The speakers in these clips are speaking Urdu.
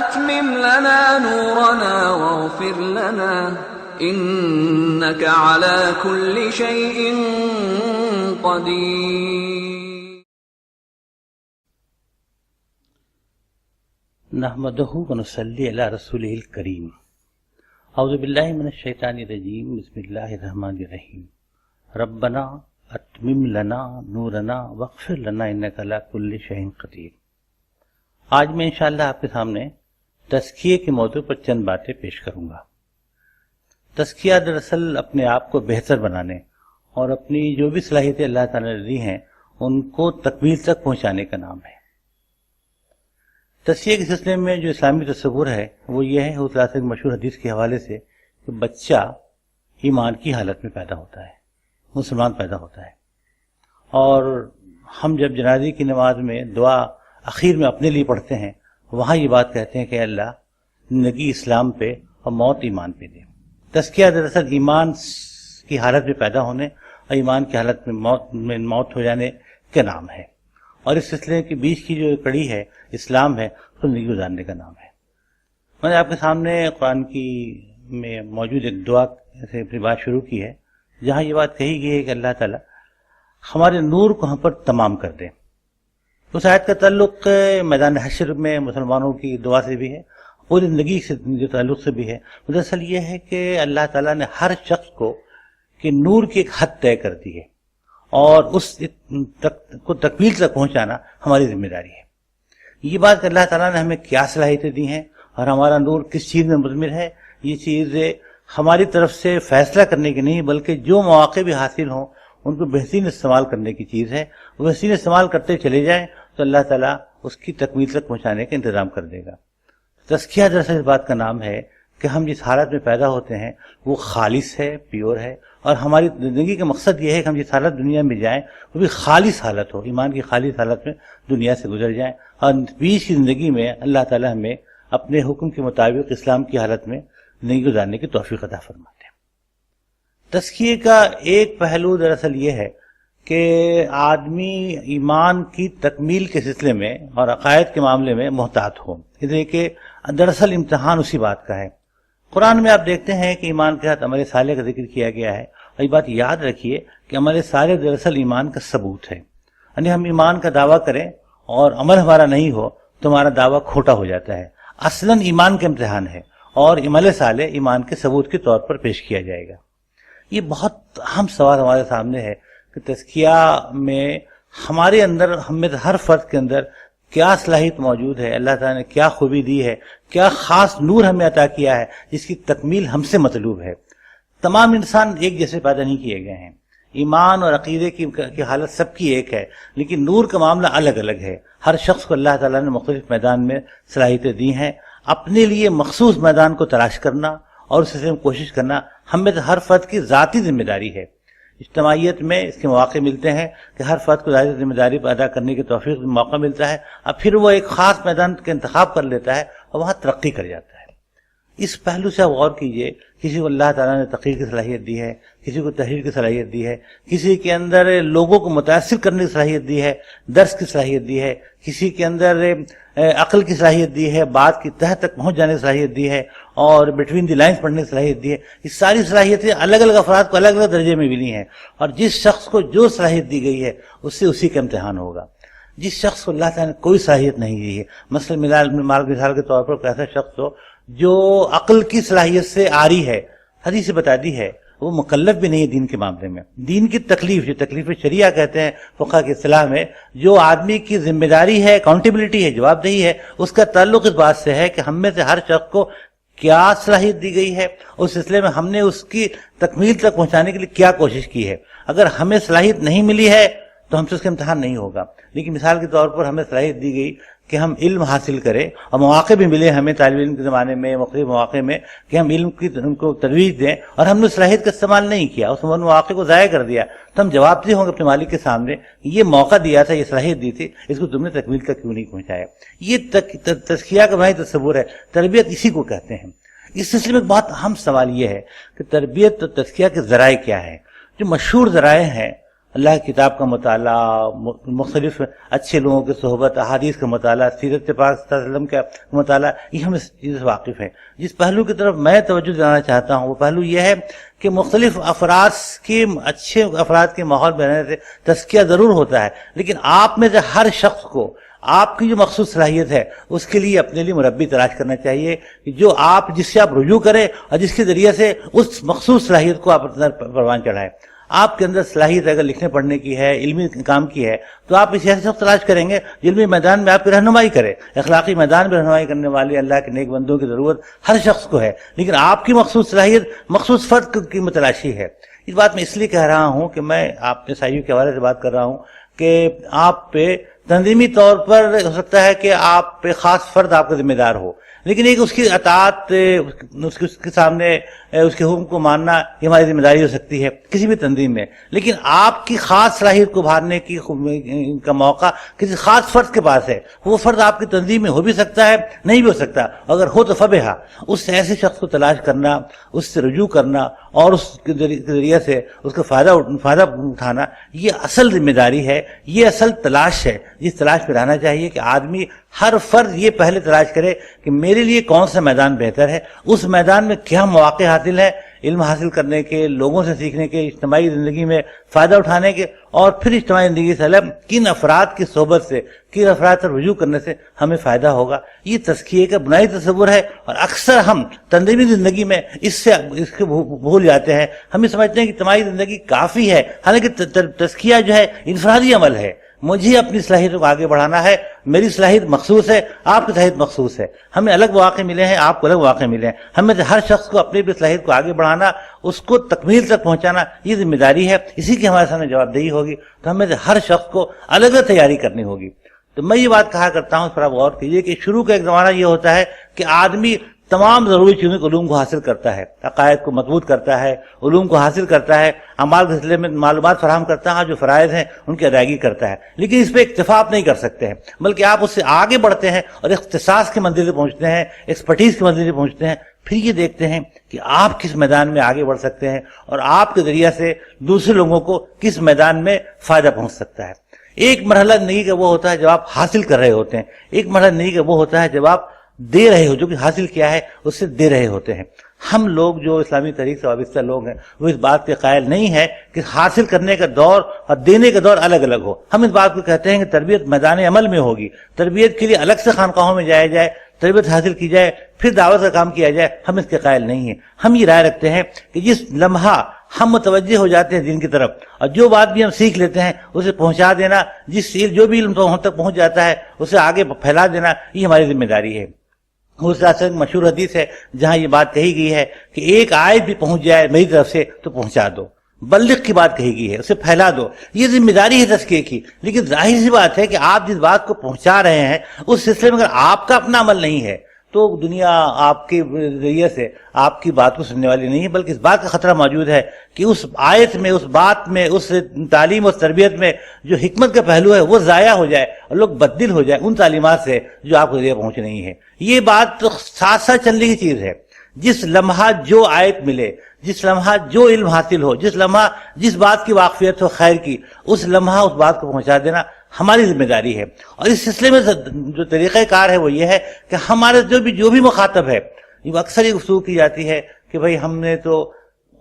أتمم لنا نورنا واغفر لنا إنك على كل شيء قدير. نحمده ونصلي على رسوله الكريم. اعوذ باللہ من الشیطان الرجیم. بسم اللہ الرحمن الرحیم. ربنا اتمم لنا نورنا واغفر لنا انک علی کل شیء قدیر. آج میں انشاءاللہ آپ کے سامنے تزکیے کے موضوع پر چند باتیں پیش کروں گا. تزکیہ دراصل اپنے آپ کو بہتر بنانے اور اپنی جو بھی صلاحیتیں اللہ تعالیٰ نے دی ہیں ان کو تکمیل تک پہنچانے کا نام ہے. تزکیے کے سلسلے میں جو اسلامی تصور ہے وہ یہ ہے، حضرت ایک مشہور حدیث کے حوالے سے، کہ بچہ ایمان کی حالت میں پیدا ہوتا ہے، مسلمان پیدا ہوتا ہے. اور ہم جب جنازے کی نماز میں دعا اخیر میں اپنے لیے پڑھتے ہیں، وہاں یہ بات کہتے ہیں کہ اللہ زندگی اسلام پہ اور موت ایمان پہ دے. تزکیہ دراصل ایمان کی حالت میں پیدا ہونے اور ایمان کی حالت میں موت ہو جانے کا نام ہے. اور اس سلسلے کے بیچ کی جو کڑی ہے اسلام ہے، زندگی گزارنے کا نام ہے. میں نے آپ کے سامنے قرآن کی میں موجود ایک دعا سے اپنی بات شروع کی ہے، جہاں یہ بات کہی گئی ہے کہ اللہ تعالیٰ ہمارے نور کو ہم پر تمام کر دے. اس آیت کا تعلق میدان حشر میں مسلمانوں کی دعا سے بھی ہے، پوری زندگی سے جو تعلق سے بھی ہے. دراصل یہ ہے کہ اللہ تعالیٰ نے ہر شخص کو کہ نور کی ایک حد طے کر دی ہے اور اس کو تکمیل تک پہنچانا ہماری ذمہ داری ہے. یہ بات کہ اللہ تعالیٰ نے ہمیں کیا صلاحیتیں دی ہیں اور ہمارا نور کس چیز میں مضمر ہے، یہ چیز ہماری طرف سے فیصلہ کرنے کی نہیں، بلکہ جو مواقع بھی حاصل ہوں ان کو بہترین استعمال کرنے کی چیز ہے. وہ بہترین استعمال کرتے چلے جائیں تو اللہ تعالیٰ اس کی تکمیل تک پہنچانے کا انتظام کر دے گا. تزکیہ دراصل اس بات کا نام ہے کہ ہم جس حالت میں پیدا ہوتے ہیں وہ خالص ہے، پیور ہے، اور ہماری زندگی کا مقصد یہ ہے کہ ہم جس حالت دنیا میں جائیں وہ بھی خالص حالت ہو، ایمان کی خالص حالت میں دنیا سے گزر جائیں، اور بیچ کی زندگی میں اللہ تعالیٰ ہمیں اپنے حکم کے مطابق اسلام کی حالت میں زندگی گزارنے کی توفیق عطا فرماتے ہیں. تزکیے کا ایک پہلو دراصل یہ ہے کہ آدمی ایمان کی تکمیل کے سلسلے میں اور عقائد کے معاملے میں محتاط ہو، اس لیے کہ دراصل امتحان اسی بات کا ہے. قرآن میں آپ دیکھتے ہیں کہ ایمان کے ساتھ عمل صالح کا ذکر کیا گیا ہے، اور یہ بات یاد رکھیے کہ عمل صالح دراصل ایمان کا ثبوت ہے. یعنی ہم ایمان کا دعویٰ کریں اور عمل ہمارا نہیں ہو تو ہمارا دعویٰ کھوٹا ہو جاتا ہے. اصلاً ایمان کا امتحان ہے اور عمل صالح ایمان کے ثبوت کے طور پر پیش کیا جائے گا. یہ بہت اہم سوال ہمارے سامنے ہے کہ تزکیہ میں ہمارے اندر، ہم میں ہر فرد کے اندر کیا صلاحیت موجود ہے، اللہ تعالیٰ نے کیا خوبی دی ہے، کیا خاص نور ہمیں عطا کیا ہے جس کی تکمیل ہم سے مطلوب ہے. تمام انسان ایک جیسے پیدا نہیں کیے گئے ہیں، ایمان اور عقیدے کی حالت سب کی ایک ہے، لیکن نور کا معاملہ الگ الگ ہے. ہر شخص کو اللہ تعالیٰ نے مختلف میدان میں صلاحیتیں دی ہیں. اپنے لیے مخصوص میدان کو تلاش کرنا اور اس سے کوشش کرنا ہم میں ہر فرد کی ذاتی ذمہ داری ہے. اجتماعیت میں اس کے مواقع ملتے ہیں کہ ہر فرد کو ذاتی ذمہ داری ادا کرنے کی توفیق موقع ملتا ہے، اب پھر وہ ایک خاص میدان کا انتخاب کر لیتا ہے اور وہاں ترقی کر جاتا ہے. اس پہلو سے آپ غور کیجئے، کسی کو اللہ تعالیٰ نے تقریر کی صلاحیت دی ہے، کسی کو تحریر کی صلاحیت دی ہے، کسی کے اندر لوگوں کو متاثر کرنے کی صلاحیت دی ہے، درس کی صلاحیت دی ہے، کسی کے اندر عقل کی صلاحیت دی ہے، بات کی تہ تک پہنچ جانے کی صلاحیت دی ہے، اور بٹوین دی لائنز پڑھنے کی صلاحیت دی ہے. یہ ساری صلاحیتیں الگ الگ افراد کو الگ الگ درجے میں ملی ہیں، اور جس شخص کو جو صلاحیت دی گئی ہے اس سے اسی کا امتحان ہوگا. جس شخص کو اللہ تعالیٰ نے کوئی صلاحیت نہیں دی ہے، مثلا مثال کے طور پر ایسا شخص ہو جو عقل کی صلاحیت سے عاری ہے، حدیث سے بتا دی ہے، وہ مکلف بھی نہیں ہے دین کے معاملے میں. دین کی تکلیف، جو تکلیف شریعہ کہتے ہیں فقہ کی اصطلاح میں، جو آدمی کی ذمہ داری ہے، اکاؤنٹیبلٹی ہے، جواب دہی ہے، اس کا تعلق اس بات سے ہے کہ ہم میں سے ہر شخص کو کیا صلاحیت دی گئی ہے، اس سلسلے میں ہم نے اس کی تکمیل تک پہنچانے کے لیے کیا کوشش کی ہے. اگر ہمیں صلاحیت نہیں ملی ہے تو ہم سے اس کا امتحان نہیں ہوگا. لیکن مثال کے طور پر ہمیں صلاحیت دی گئی کہ ہم علم حاصل کریں، اور مواقع بھی ملے ہمیں طالب علم کے زمانے میں، مختلف مواقع میں، کہ ہم علم کی ان کو ترویج دیں، اور ہم نے صلاحیت کا استعمال نہیں کیا، اس مواقع کو ضائع کر دیا، تو ہم جواب دہ ہوں گے اپنے مالک کے سامنے، یہ موقع دیا تھا، یہ صلاحیت دی تھی، اس کو تم نے تکمیل تک کیوں نہیں پہنچایا. یہ تزکیہ کا بھائی تصور ہے، تربیت اسی کو کہتے ہیں. اس سلسلے میں بہت اہم سوال یہ ہے کہ تربیت اور تزکیہ کے ذرائع کیا ہیں. جو مشہور ذرائع ہیں اللہ کی کتاب کا مطالعہ، مختلف اچھے لوگوں کی صحبت، احادیث کا مطالعہ، سیرت پاک صلی اللہ علیہ وسلم کا مطالعہ، یہ ہم اس چیز سے واقف ہیں۔ جس پہلو کی طرف میں توجہ دلانا چاہتا ہوں وہ پہلو یہ ہے کہ مختلف اچھے افراد کے ماحول میں رہنے سے تزکیہ ضرور ہوتا ہے، لیکن آپ میں سے ہر شخص کو آپ کی جو مخصوص صلاحیت ہے اس کے لیے اپنے لیے مربی تلاش کرنا چاہیے، جو جس سے آپ رجوع کریں اور جس کے ذریعے سے اس مخصوص صلاحیت کو آپ اپنے پروان چڑھائیں۔ آپ کے اندر صلاحیت اگر لکھنے پڑھنے کی ہے، علمی کام کی ہے، تو آپ اس ایسے شخص تلاش کریں گے جو علمی میدان میں آپ کی رہنمائی کرے۔ اخلاقی میدان میں رہنمائی کرنے والے اللہ کے نیک بندوں کی ضرورت ہر شخص کو ہے، لیکن آپ کی مخصوص صلاحیت مخصوص فرد کی متلاشی ہے۔ اس بات میں اس لیے کہہ رہا ہوں کہ میں آپ کے سائیوں کے حوالے سے بات کر رہا ہوں کہ آپ پہ تنظیمی طور پر ہو سکتا ہے کہ آپ پہ خاص فرد آپ کا ذمہ دار ہو، لیکن ایک اس کی اطاعت، اس کے سامنے اس کے حکم کو ماننا یہ ہماری ذمہ داری ہو سکتی ہے کسی بھی تنظیم میں، لیکن آپ کی خاص صلاحیت کو ابھارنے کا موقع کسی خاص فرد کے پاس ہے۔ وہ فرد آپ کی تنظیم میں ہو بھی سکتا ہے، نہیں بھی ہو سکتا، اگر ہو تو فبہا، اس ایسے شخص کو تلاش کرنا، اس سے رجوع کرنا اور اس کے ذریعے سے اس کا فائدہ اٹھانا، یہ اصل ذمہ داری ہے، یہ اصل تلاش ہے جس تلاش میں رہنا چاہیے کہ آدمی ہر فرد یہ پہلے تلاش کرے کہ میرے لیے کون سا میدان بہتر ہے، اس میدان میں کیا مواقع حاصل ہے علم حاصل کرنے کے، لوگوں سے سیکھنے کے، اجتماعی زندگی میں فائدہ اٹھانے کے، اور پھر اجتماعی زندگی سے الگ کن افراد کی صحبت سے، کن افراد سے رجوع کرنے سے ہمیں فائدہ ہوگا۔ یہ تزکیے کا بنیادی تصور ہے، اور اکثر ہم تنظیمی زندگی میں اس کو بھول جاتے ہیں۔ ہم یہ سمجھتے ہیں کہ اجتماعی زندگی کافی ہے، حالانکہ تزکیہ جو ہے انفرادی عمل ہے۔ مجھے اپنی صلاحیتوں کو آگے بڑھانا ہے، میری صلاحیت مخصوص ہے، آپ کی صلاحیت مخصوص ہے، ہمیں الگ مواقع ملے ہیں، آپ کو الگ مواقع ملے ہیں، ہمیں ہر شخص کو اپنی صلاحیت کو آگے بڑھانا، اس کو تکمیل تک پہنچانا یہ ذمہ داری ہے، اسی کی ہمارے سامنے جواب دہی ہوگی، تو ہمیں ہر شخص کو الگ الگ تیاری کرنی ہوگی۔ تو میں یہ بات کہا کرتا ہوں، اس پر آپ غور کیجیے کہ شروع کا ایک زمانہ یہ ہوتا ہے کہ آدمی تمام ضروری چیزوں کے علوم کو حاصل کرتا ہے، عقائد کو مضبوط کرتا ہے، علوم کو حاصل کرتا ہے، اعمال کے سلسلے میں معلومات فراہم کرتا ہے، جو فرائض ہیں ان کی ادائیگی کرتا ہے، لیکن اس پہ اکتفا آپ نہیں کر سکتے ہیں، بلکہ آپ اس سے آگے بڑھتے ہیں اور اختصاص کی منزل سے پہنچتے ہیں، ایکسپرٹیز کی منزل سے پہنچتے ہیں۔ پھر یہ دیکھتے ہیں کہ آپ کس میدان میں آگے بڑھ سکتے ہیں اور آپ کے ذریعہ سے دوسرے لوگوں کو کس میدان میں فائدہ پہنچ سکتا ہے۔ ایک مرحلہ زندگی کا وہ ہوتا ہے جب آپ حاصل کر رہے ہوتے ہیں، ایک مرحلہ زندگی کا وہ ہوتا ہے جب آپ دے رہے ہو، جو کہ حاصل کیا ہے اس سے دے رہے ہوتے ہیں۔ ہم لوگ جو اسلامی تحریک سے وابستہ لوگ ہیں وہ اس بات کے قائل نہیں ہے کہ حاصل کرنے کا دور اور دینے کا دور الگ الگ ہو۔ ہم اس بات کو کہتے ہیں کہ تربیت میدان عمل میں ہوگی، تربیت کے لیے الگ سے خانقاہوں میں جایا جائے، تربیت حاصل کی جائے، پھر دعوت کا کام کیا جائے، ہم اس کے قائل نہیں ہیں۔ ہم یہ رائے رکھتے ہیں کہ جس لمحہ ہم متوجہ ہو جاتے ہیں دین کی طرف اور جو بات بھی ہم سیکھ لیتے ہیں اسے پہنچا دینا، جو بھی علم ہم تک پہنچ جاتا ہے اسے آگے پھیلا دینا، یہ ہماری ذمہ داری ہے۔ اس سے مشہور حدیث ہے جہاں یہ بات کہی گئی ہے کہ ایک آیت بھی پہنچ جائے میری طرف سے تو پہنچا دو، بلغ کی بات کہی گئی ہے، اسے پھیلا دو، یہ ذمہ داری ہے تزکیے کی۔ لیکن ظاہر سی بات ہے کہ آپ جس بات کو پہنچا رہے ہیں اس سلسلے میں اگر آپ کا اپنا عمل نہیں ہے تو دنیا آپ کے ذریعے سے آپ کی بات کو سننے والی نہیں ہے، بلکہ اس بات کا خطرہ موجود ہے کہ اس آیت میں، اس بات میں، اس تعلیم اور تربیت میں جو حکمت کا پہلو ہے وہ ضائع ہو جائے اور لوگ بددل ہو جائے ان تعلیمات سے جو آپ کے ذریعے پہنچ رہی ہیں۔ یہ بات تو ساتھ ساتھ چلنے کی چیز ہے۔ جس لمحہ جو آیت ملے، جس لمحہ جو علم حاصل ہو، جس لمحہ جس بات کی واقفیت ہو خیر کی، اس لمحہ اس بات کو پہنچا دینا ہماری ذمہ داری ہے۔ اور اس سلسلے میں جو طریقہ کار ہے وہ یہ ہے کہ ہمارے جو بھی مخاطب ہے، اکثر یہ گفتگو کی جاتی ہے کہ بھئی ہم نے تو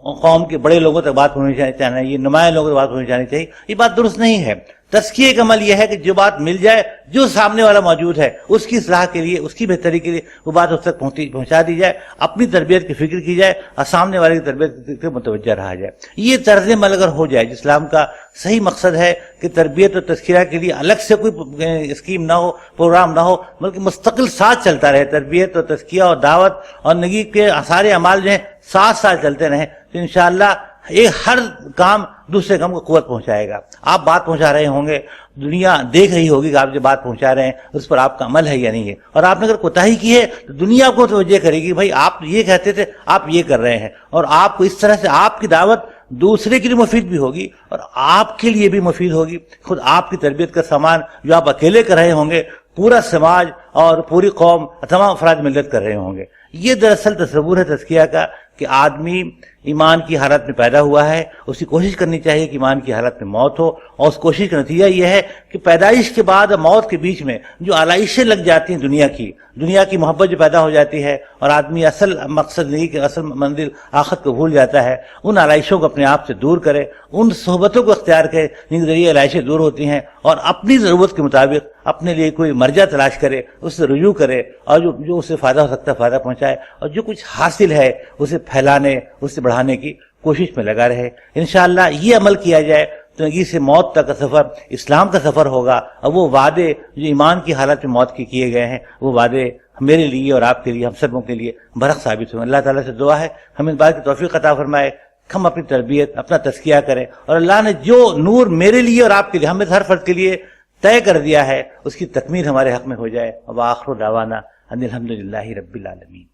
قوم کے بڑے لوگوں تک بات پہنچانی چاہیے، یہ نمایاں لوگوں تک بات پہنچانی چاہیے۔ یہ بات درست نہیں ہے۔ تزکیے کا عمل یہ ہے کہ جو بات مل جائے، جو سامنے والا موجود ہے اس کی اصلاح کے لیے، اس کی بہتری کے لیے وہ بات اس تک پہنچا دی جائے، اپنی تربیت کی فکر کی جائے اور سامنے والے کی تربیت کے متوجہ رہا جائے۔ یہ طرز عمل اگر ہو جائے، اسلام کا صحیح مقصد ہے کہ تربیت اور تذکیہ کے لیے الگ سے کوئی اسکیم نہ ہو، پروگرام نہ ہو، بلکہ مستقل ساتھ چلتا رہے، تربیت اور تذکیہ اور دعوت اور نگی کے سارے اعمال جو ہیں ساتھ ساتھ چلتے رہیں، تو انشاءاللہ ہر کام دوسرے کام کو قوت پہنچائے گا۔ آپ بات پہنچا رہے ہوں گے، دنیا دیکھ رہی ہوگی کہ آپ جو بات پہنچا رہے ہیں اس پر آپ کا عمل ہے یا نہیں ہے، اور آپ نے اگر کوتاہی کی ہے تو دنیا کو توجہ کرے گی، بھائی آپ یہ کہتے تھے، آپ یہ کر رہے ہیں، اور آپ کو اس طرح سے آپ کی دعوت دوسرے کے لیے مفید بھی ہوگی اور آپ کے لیے بھی مفید ہوگی۔ خود آپ کی تربیت کا سامان جو آپ اکیلے کر رہے ہوں گے، پورا سماج اور پوری قوم تمام افراد ملت کر رہے ہوں گے۔ یہ دراصل تصور ہے تزکیہ کا کہ آدمی ایمان کی حالت میں پیدا ہوا ہے، اس کی کوشش کرنی چاہیے کہ ایمان کی حالت میں موت ہو، اور اس کوشش کا نتیجہ یہ ہے کہ پیدائش کے بعد اور موت کے بیچ میں جو آلائشیں لگ جاتی ہیں دنیا کی محبت جو پیدا ہو جاتی ہے، اور آدمی اصل مقصد نہیں کہ اصل منزل آخرت کو بھول جاتا ہے، ان آلائشوں کو اپنے آپ سے دور کرے، ان صحبتوں کو اختیار کرے جن کے ذریعے آلائشیں دور ہوتی ہیں، اور اپنی ضرورت کے مطابق اپنے لیے کوئی مرجع تلاش کرے، اس سے رجوع کرے، اور جو اسے فائدہ ہو سکتا ہے فائدہ پہنچائے، اور جو کچھ حاصل ہے اسے پھیلانے، اسے بڑھانے کی کوشش میں لگا رہے۔ انشاءاللہ یہ عمل کیا جائے تو زندگی سے موت تک کا سفر اسلام کا سفر ہوگا، اور وہ وعدے جو ایمان کی حالت میں موت کے کیے گئے ہیں وہ وعدے میرے لیے اور آپ کے لیے، ہم سبوں کے لیے برحق ثابت ہوئے۔ اللہ تعالیٰ سے دعا ہے ہمیں اس بات کی توفیق عطا فرمائے، ہم اپنی تربیت، اپنا تزکیہ کریں، اور اللہ نے جو نور میرے لیے اور آپ کے لیے، ہمیں ہر فرد کے لیے طے کر دیا ہے، اس کی تکمیل ہمارے حق میں ہو جائے۔ وآخر دعوانا ان الحمدللہ رب العالمین۔